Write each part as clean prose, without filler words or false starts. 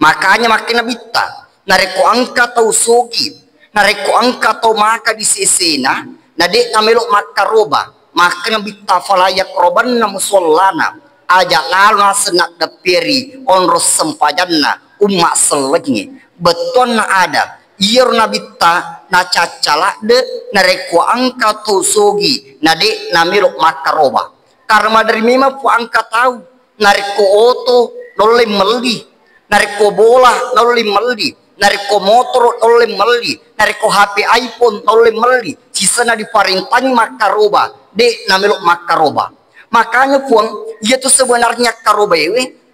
Makanya makin nabita nareko angka tau sogi, nareko angka tau maka di sesena nade namelo makaroba makin nabita falayak roban na musollana aja lalu senak dapiri onros sempajanna umma selengi beton na ada iyer nabita na cacala de nareko angka tau sogi nade namelo makaroba karena dari mema pu angka tahu nareko oto dolle meli nareko bola dolle meli nareko motor dolle meli nareko HP iPhone dolle meli sisana di parintani makaroba de namelo makaroba. Makanya puang dia tuh sebenarnya karoba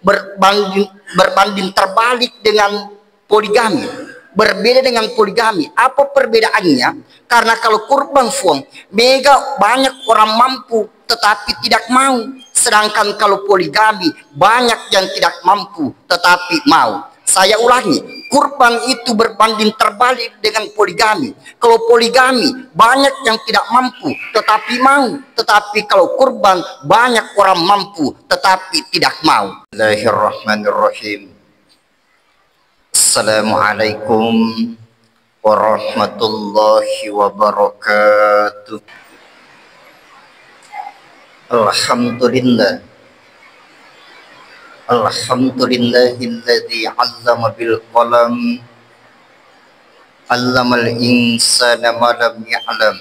berbanding terbalik dengan poligami, berbeda dengan poligami. Apa perbedaannya? Karena kalau kurban fuang mega banyak orang mampu tetapi tidak mau, sedangkan kalau poligami banyak yang tidak mampu tetapi mau. Saya ulangi, kurban itu berbanding terbalik dengan poligami. Kalau poligami banyak yang tidak mampu tetapi mau, tetapi kalau kurban banyak orang mampu tetapi tidak mau. Bismillahirrahmanirrahim. Assalamualaikum warahmatullahi wabarakatuh. Alhamdulillah. Alhamdulillahilladzi 'allama bil qalam 'allamal insana ma lam ya'lam.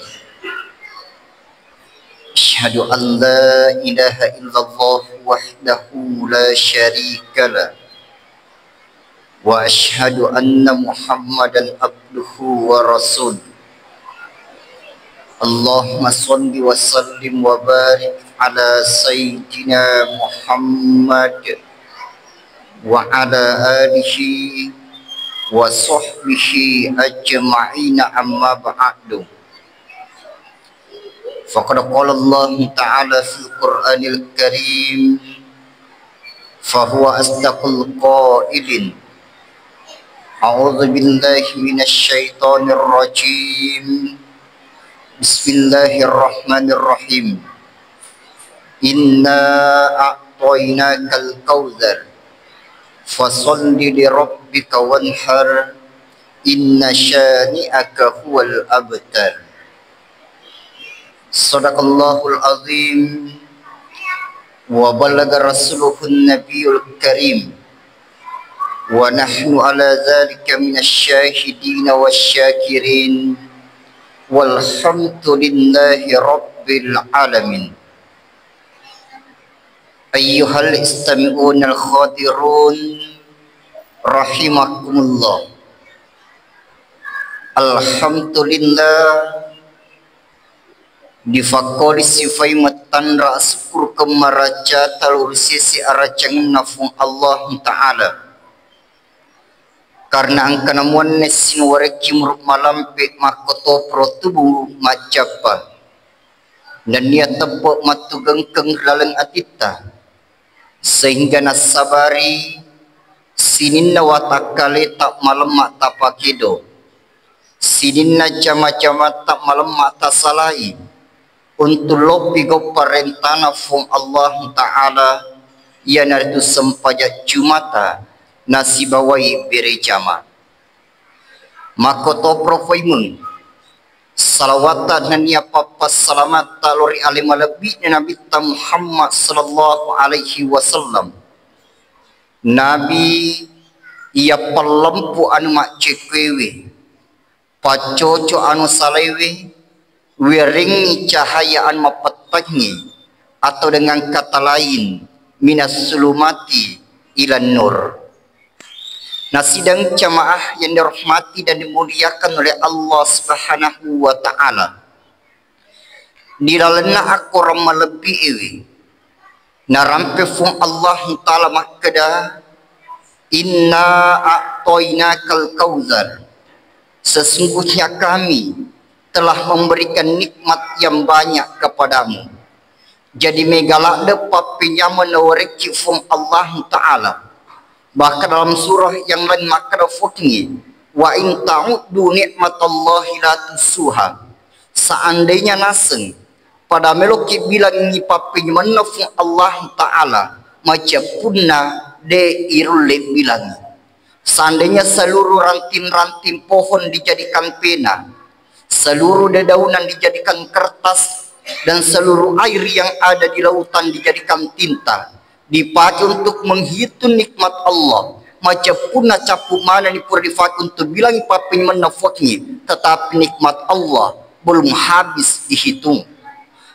Asyhadu an la ilaha illallah wahdahu la syarika lah. Wa asyhadu anna Muhammadan abduhu wa rasul. Allahumma shalli wa sallim wa barik ala sayyidina Muhammad wa ala alihi wa sahbihi ajma'ina amma ba'du. Faqad qala Allah ta'ala fil Qur'anil Karim fa huwa asdaqul qailin. A'udzu billahi minasy syaithanir rajim. Bismillahirrahmanirrahim. Inna a'tainakal kautsar fasholli li rabbika wanhar inna syani'aka huwal abtar. Sadaqallahul azim wa balagha rasuluhun nabiyul karim wa nahnu ala dzalika minasyahidin wasyakirin walhamdulillahi rabbil alamin. Ayyuhal istami'unal khadirun rahimakumullah. Alhamdulillah difakori sifai matan ra'askur kemaraja talur sisi arajangan nafung Allah Ta'ala. Karena angka namuan nesin wareki muruk malampe makoto protubu macapa dan niat tepuk matu gengkeng laleng atita sehingga nasabari sininna watakale tak malam mata pakido sininna jama-jama tak malam mata salai untuk lopi go parentana fung Allah Ta'ala ya naritu sempajak jumata nasibawai berejama makoto profaimun salawatan dan ya papas salamat talori alim alabi Nabi Muhammad sallallahu alaihi wasallam. Nabi ia pelempu anu mak cekwewe pacoco anu salewe wiringi cahaya anu mapetangi atau dengan kata lain minas sulumati ilan nur. Nah, sidang jamaah yang dirahmati dan dimuliakan oleh Allah Subhanahu wa Ta'ala. Dilalena aku ramah lebih ewe. Narampe fung Allah Ta'ala makada. Inna a'toinakal kautsar. Sesungguhnya kami telah memberikan nikmat yang banyak kepadamu. Jadi megalak depa pinjaman wareki fung Allah Ta'ala. Bahkan dalam surah yang lain makna fuqni wa in ta'uddu ni'matallahi la tusuha. Seandainya naseng pada meloki bilang ni papin menafung Allah Ta'ala maca punna de irule bilang Seandainya seluruh ranting-ranting pohon dijadikan pena, seluruh dedaunan dijadikan kertas, dan seluruh air yang ada di lautan dijadikan tinta, dipakai untuk menghitung nikmat Allah, macam puna capu mana ni pura dipakai untuk bilang papin menafaknya, tetapi nikmat Allah belum habis dihitung.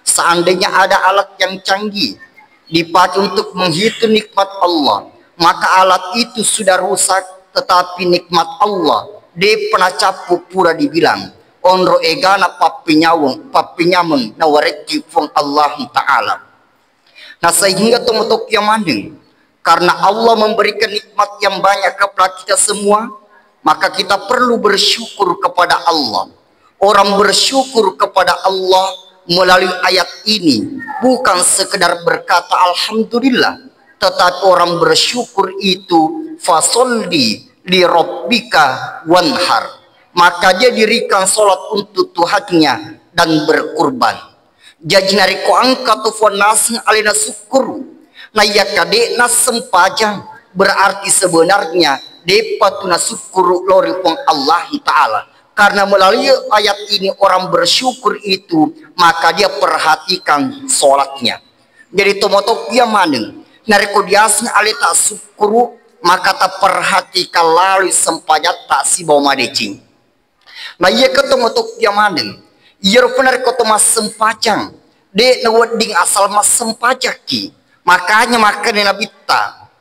Seandainya ada alat yang canggih dipakai untuk menghitung nikmat Allah, maka alat itu sudah rusak, tetapi nikmat Allah de pernah capu pura dibilang onro egana papinyameng na wareki fong Allah Ta'ala. Nah sehingga temutok yang mandeng, karena Allah memberikan nikmat yang banyak kepada kita semua, maka kita perlu bersyukur kepada Allah. Orang bersyukur kepada Allah melalui ayat ini bukan sekedar berkata alhamdulillah, tetapi orang bersyukur itu fasolli li rabbika wanhar, maka dia dirikan sholat untuk Tuhannya dan berkurban. Jadi nari ko angka tu fonas alina syukur na ya kade na sempajang, berarti sebenarnya depa tuna syukur lori pong Allah Ta'ala. Karena melalui ayat ini orang bersyukur itu, maka dia perhatikan sholatnya. Jadi tomotok dia maneng nariko diasnya alita syukuru, maka tak perhatikan lalu sempajat tak si bawa madecing. Nah ia ketemu tok dia maneng, ia rupanya ketemu sempajang, de nawading asal mas sempajaki, makanya makan nabita,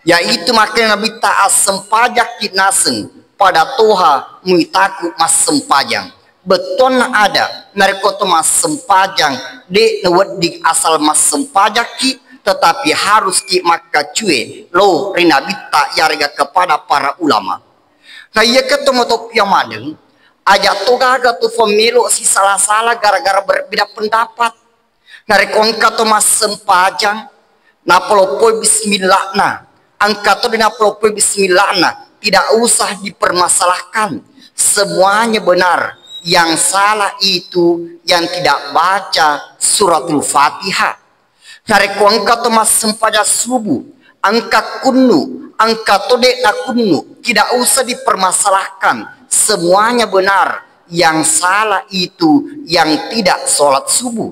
yaitu makan nabita as sempajaki naseng pada toha muitaku mas sempajang. Beton ada narikoto mas sempajang, de nawading asal mas sempajaki, tetapi harus ki maka cuy lo rinabita yarga kepada para ulama. Nah ia ketemu tok yang madeng aja toga tu pemilu si salah-salah gara-gara berbeda pendapat. Narikon kata mas sempajang napolopoi bismillah na angka tu di napolopoi bismillah na tidak usah dipermasalahkan, semuanya benar. Yang salah itu yang tidak baca suratul Fatihah. Nariko angka to mas sempada subuh, angka kunu, angka to dek na kunu, tidak usah dipermasalahkan, semuanya benar. Yang salah itu yang tidak sholat subuh.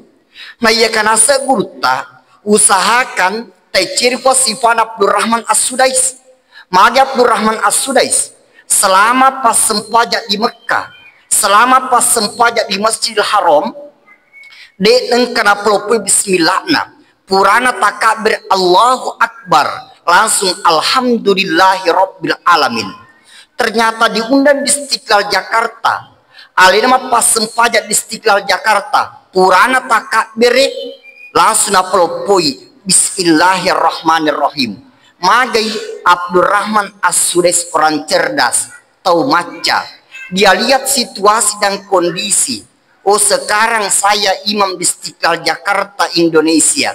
Nah ia karena segurta usahakan teciri sifan Abdurrahman As-Sudais, Magi Abdurrahman As-Sudais selama pas sempajak di Mekah, selama pas sempajak di Masjidil Haram, dek nengkana pelopoi bismillah na purana takabir Allahu Akbar, langsung alhamdulillahi rabbil alamin. Ternyata diundang di Istiqlal Jakarta, alina pas sempajak di Istiqlal Jakarta, purana takabir langsung apelopoi bismillahirrahmanirrahim. Magai Abdurrahman As-Sudais orang cerdas, tahu maca, dia lihat situasi dan kondisi. Oh sekarang saya imam di Istiqlal Jakarta Indonesia.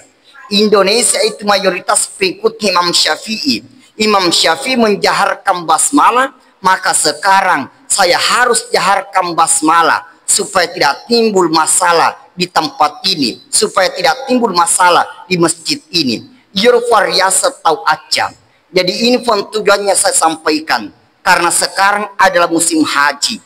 Indonesia itu mayoritas pengikut Imam Syafi'i. Imam Syafi'i menjaharkan basmalah, maka sekarang saya harus jaharkan basmalah supaya tidak timbul masalah di tempat ini, supaya tidak timbul masalah di masjid ini. Variasa tahu acam. Jadi ini tujuannya saya sampaikan, karena sekarang adalah musim haji.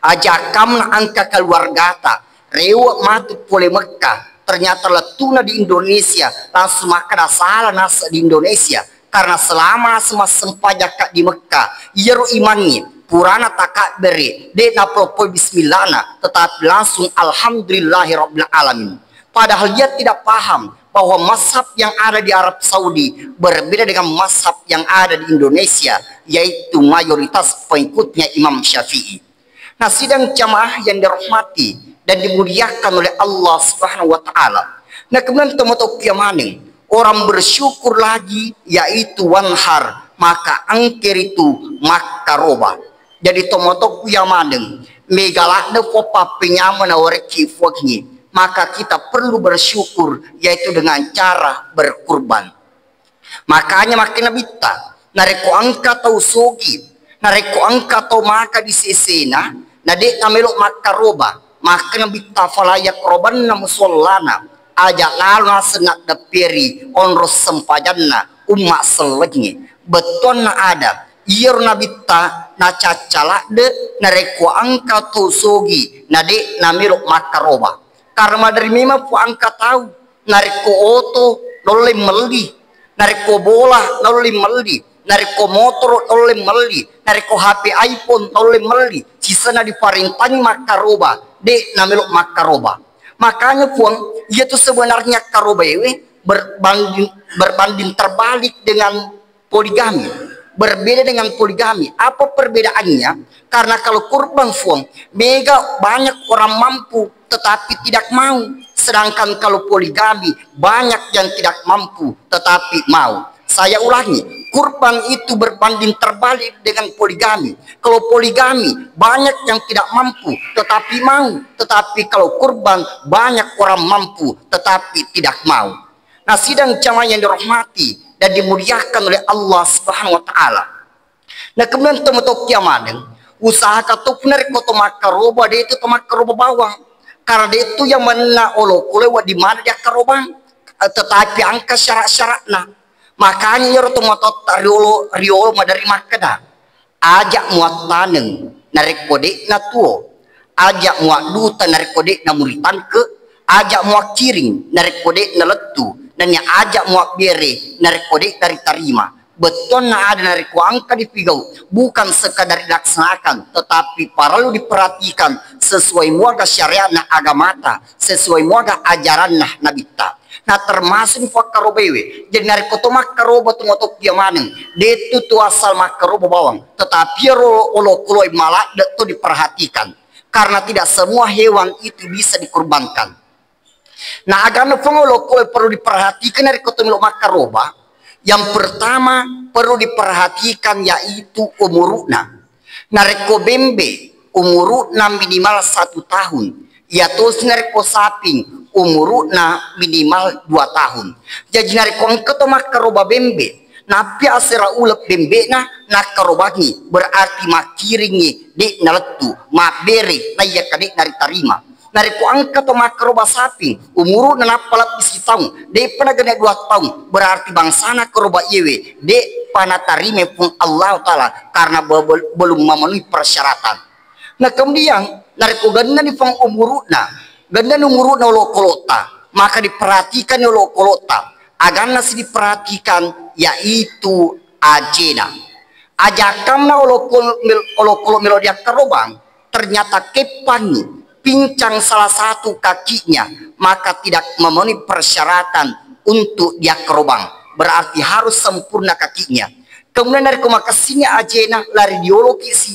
Ajakam na angka keluargata rewa matu pole Mekah, ternyata letuna di Indonesia, langsung makan salah nasa di Indonesia, karena selama sempajak di Mekah yeru imani purana takak beri de na propoi bismillahna, tetapi langsung alhamdulillahirabbil alamin. Padahal dia tidak paham bahwa mazhab yang ada di Arab Saudi berbeda dengan mazhab yang ada di Indonesia, yaitu mayoritas pengikutnya Imam Syafi'i. Nah sidang jamaah yang dirahmati dan dimuliakan oleh Allah Subhanahu wa Ta'ala. Nah kemudian teman-teman kiamaning, orang bersyukur lagi yaitu wanhar, maka angker itu maka roba. Jadi teman-teman kiamaning megalak de popa penyaman awareki fogni, maka kita perlu bersyukur yaitu dengan cara berkurban. Makanya makin nabita nareko angka tau sogi, nareko angka tau maka di sesena, nade namelok maka roba, maka nabita falayak roban na musolana, aja lalu senak daperi onros sempajanna umat selegni. beton na ada iyer na bitta na cacala de na reko angka tu sogi na de na miro makaroba karena dari mima pu angka tahu na reko oto nolem meli na reko bola nolem meli na reko motor nolem meli na reko HP iPhone nolem meli sisa na diparintani makaroba de na miro makaroba. Makanya puang ia tuh sebenarnya karobewe berbanding terbalik dengan poligami, berbeda dengan poligami. Apa perbedaannya? Karena kalau kurban fuang mega banyak orang mampu tetapi tidak mau, sedangkan kalau poligami banyak yang tidak mampu tetapi mau. Saya ulangi, kurban itu berbanding terbalik dengan poligami. Kalau poligami banyak yang tidak mampu tetapi mau, tetapi kalau kurban banyak orang mampu tetapi tidak mau. Nah, sidang jamaah yang dirahmati dan dimuliakan oleh Allah Subhanahu wa taala. Nah, kemudian teman-teman kiaman usaha katupna koto makaroba dia itu makaroba bawang. Karena dia itu yang mana olo kulewa di mana dia karobang tetapi angka syarat-syaratna. Makanya yor tomato riolo madari makada ajak muat taneng narik kode na tuo ajak muat duta narik kode na muritan ke ajak muat kiring narik kode na letu dan yang ajak muat bere narik kode dari tarima beton na ada narik angka di pigau bukan sekadar dilaksanakan tetapi perlu diperhatikan sesuai muaga syariat na agamata sesuai muaga ajaran nah nabita. Nah termasuk fakarobewe jadi dari koto makaroba tu motok dia maneng detu tu asal makaroba bawang tetapi olo kuloi malak itu diperhatikan karena tidak semua hewan itu bisa dikurbankan. Nah agama pengolo kuloi perlu diperhatikan dari koto milo makaroba. Yang pertama perlu diperhatikan yaitu umuruna. Nareko bembe umuruna minimal 1 tahun. Yaitu nareko saping umuruna minimal 2 tahun. Jadi nareko angketo makaroba bembe. Napi asera ulep bembe na nakarobani berarti makiringi di naletu mabere na iya kadik nari tarima. Nareko angketo makaroba sapi umuruna napalat isi tahun. De pada gede 2 tahun berarti bangsana karoba iwe de panatarime pun Allah taala karena belum memenuhi persyaratan. Nah kemudian nareko ganda di pang umuruna ganda umuruna lo kolota maka diperhatikan lo kolota agar nasi diperhatikan yaitu ajena ajakamna olo kolo melodia kerobang ternyata kepani pincang salah satu kakinya maka tidak memenuhi persyaratan untuk dia kerobang berarti harus sempurna kakinya. Kemudian dari kemakasinya ajena lari diolo kisi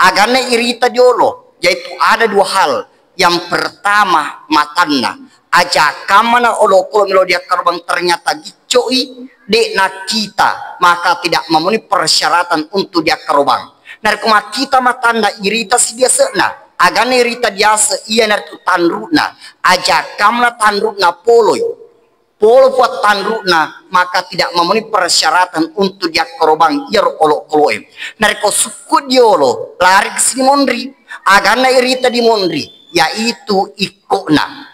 agana irita diolo yaitu ada 2 hal. Yang pertama matanna ajakamana olo kolo melodia kerobang ternyata gicoi de nakita maka tidak memenuhi persyaratan untuk dia kerobang. Dari kemakita matanda irita si dia sena agane rita biasa iya nartu tandruna ajakamna tandruna polo buat tandruna maka tidak memenuhi persyaratan untuk dia korobang ir olo koloe nariko suku diolo lari ke sini mondri agana irita di mondri yaitu ikona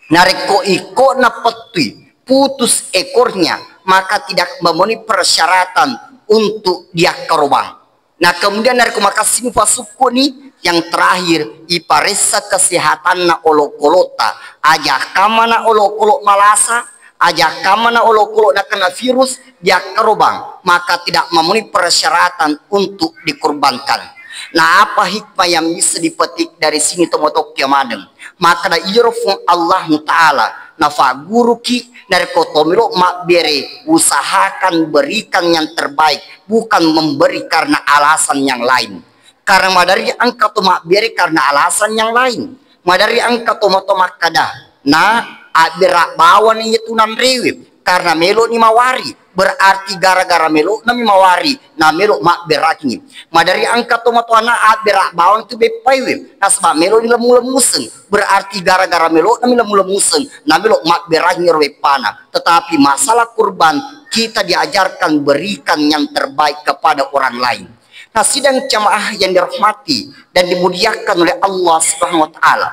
nariko ikona petui putus ekornya maka tidak memenuhi persyaratan untuk dia korobang. Nah kemudian nariko makasih suku nih yang terakhir iparesa kesehatan na olo kolota aja kamana olo kolot malasa aja kamana olo kolot na kena virus dia kerobang maka tidak memenuhi persyaratan untuk dikurbankan. Nah apa hikmah yang bisa dipetik dari sini tomotok kiamadeng maka da irofung Allah Ta'ala nafa guruki dari kotomiro mak bere usahakan berikan yang terbaik bukan memberi karena alasan yang lain. Karena madari angka tomak beri karena alasan yang lain. Madari angka tomak kada. Nah, abirak bawan itu nan rewip karena melo ni mawari berarti gara-gara melo nami mawari na melo mak berakni. Madari angka tomak tuana abirak bawan itu bepaiwip. Nah sebab melo ni lemu-lemusen berarti gara-gara melo nami lemu-lemusen na melo mak berakni rwepana. Tetapi masalah kurban kita diajarkan berikan yang terbaik kepada orang lain. Nah sidang jamaah yang dirahmati dan dimuliakan oleh Allah Subhanahu wa taala.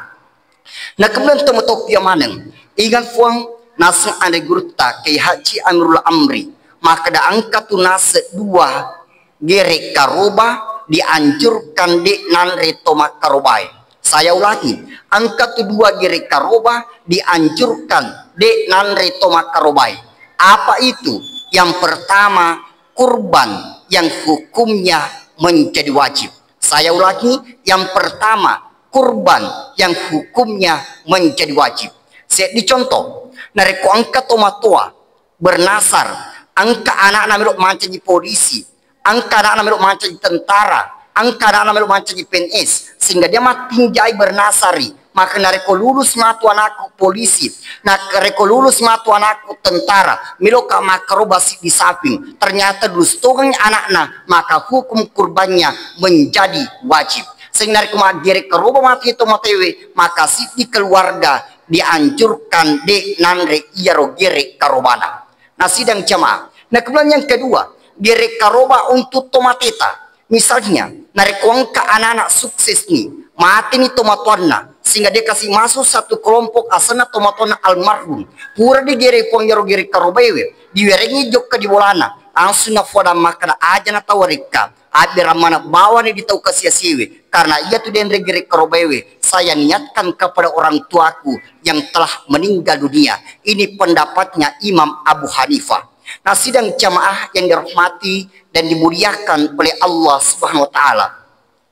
Nah kemudian temutok yang mana ingat fuang nasang ane gurta kay Haji Amirul Amri maka da angka tunase dua gerek karoba dianjurkan di nan reto makarobai. Saya ulangi, angka dua gerek karoba dianjurkan di nan reto makarobai. Apa itu? Yang pertama, kurban yang hukumnya menjadi wajib. Saya ulangi, yang pertama, kurban yang hukumnya menjadi wajib. Saya dicontoh, nareko angka tomatua bernasar, angka anak-anak melok macam di polisi, angka anak-anak melok macam di tentara, angka anak-anak melok macam di PNS, sehingga dia matinjai bernasari, maka nareko lulus matu anakku polisi, nareko lulus matu anakku tentara, miloka makarobasi di samping, ternyata dustongnya anak-anak, maka hukum kurbannya menjadi wajib. Sehingga nareko magere karoba mati itu matewe, maka siti keluarga dianjurkan de nanre iaro gere karobana. Nah sidang jamaah. Nah kemudian yang kedua, gere karoba untuk tomateta. Misalnya, nareko angka anak-anak sukses nih, mati nih tomatuanna, sehingga dia kasih masuk satu kelompok asana tomatuanna almarhum. Pura di gere pong iaro gere karobewe, diwerengi jok di bolana, langsung na foda makan aja na tawarika. Abi ramana bawa nih ditau kesia-siwe, karena ia tuh den regere karobewe. Saya niatkan kepada orang tuaku yang telah meninggal dunia. Ini pendapatnya Imam Abu Hanifah. Nah sidang jamaah yang dirahmati dan dimuliakan oleh Allah Subhanahu Wa Taala.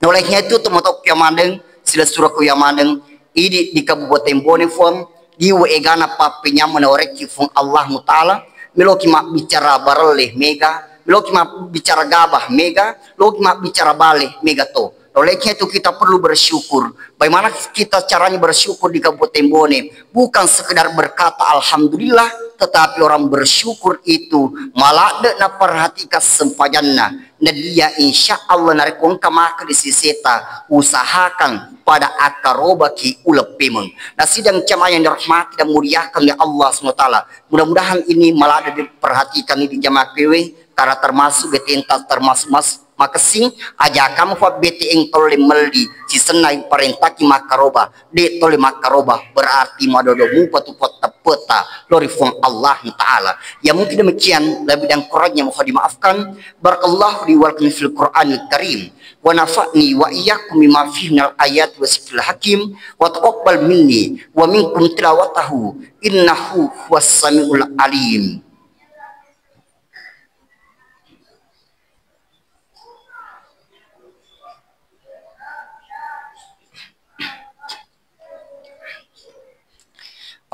Olehnya itu teman-teman Yamaneng, sila suraku Yamaneng, ini di Kabupaten Bonifon, di Egana papenya menoreki fung Allah Taala, meloki mak bicara bareleh mega. Loki mak bicara gabah mega, loki mak bicara balik mega to. Olehnya itu kita perlu bersyukur. Bagaimana kita caranya bersyukur di Kabupaten Bone? Bukan sekedar berkata alhamdulillah, tetapi orang bersyukur itu malah na perhatikan sempajanna. Nah dia insya Allah narekong kamaka di siseta usahakan pada akaroba ki ulepimeng. Nah sidang jamaah yang dirahmati dan muliakan oleh Allah SWT. Mudah-mudahan ini malah ada diperhatikan di jamaah PW. Karena termasuk betintas termasuk mas makasing aja kamu fa beti eng tole meldi si senai perintah ki makaroba de tole makaroba berarti madodomu patupot tepeta lorifung Allah Ta'ala. Ya mungkin demikian lebih dan kurangnya mohon dimaafkan. Barakallahu li walakum fil Qur'anil Karim wa nafa'ni wa iyyakum bima fihi minal ayat wa sikril hakim wa taqabbal minni wa minkum tilawatahu innahu huwas samiul alim.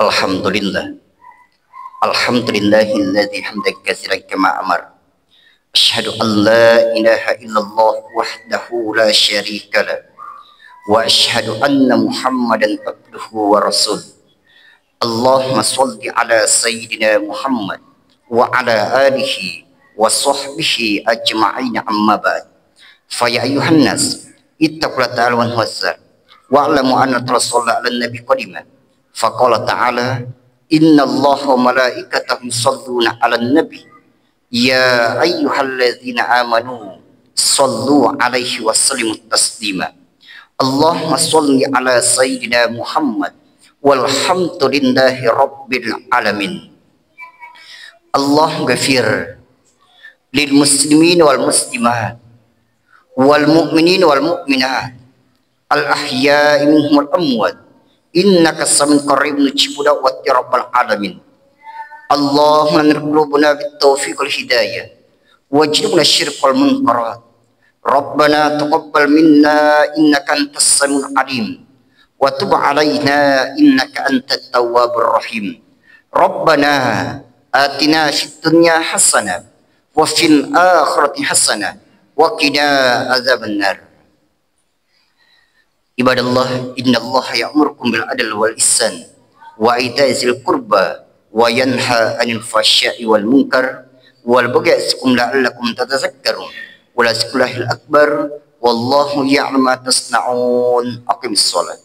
Alhamdulillah. Alhamdulillahilladzi hamdan katsiran kama amar. Asyhadu an la ilaha illallah wahdahu la syarika lah. Wa asyhadu anna Muhammadan abduhu wa rasul. Allahumma shalli ala sayyidina Muhammad wa ala alihi wa sahbihi ajma'in amma ba'd. Fa ya ayyuhan nas ittaqullaha ta'ala wa wasar wa alamu anna rasulullah ala nabi qadiman. Faqala ta'ala inna Allah wa malaikatahu yusalluna 'alan nabi ya ayyuhalladzina amanu sallu 'alaihi wa sallimu taslima. Allahumma shalli 'ala sayyidina Muhammad walhamdulillahi rabbil alamin. Allah ghafir lil muslimin wal muslimat wal mu'minin wal mu'minat al ahya'i minhum wal amwat innaka samin qaribun nujibu da'wati rabbal alamin. Allahumma anir qulubana bit taufiq wal hidayah wajibna syirk wal munkarat. Rabbana taqabbal minna innaka antas samiul alim wa tub alaina innaka antat tawwabur rahim. Rabbana atina fid dunya hasanah wa fil akhirati hasanah wa qina adzabannar. Ibadallah, innallaha ya'murukum bil adli wal ihsan wa ita'i dzil qurba wa yanha 'anil fahsya'i wal munkar wal baghi ya'idzukum la'allakum tatadhakkarun. Wa la zikrullahil akbar wallahu ya'lamu ma tasna'un. Aqimis shalah.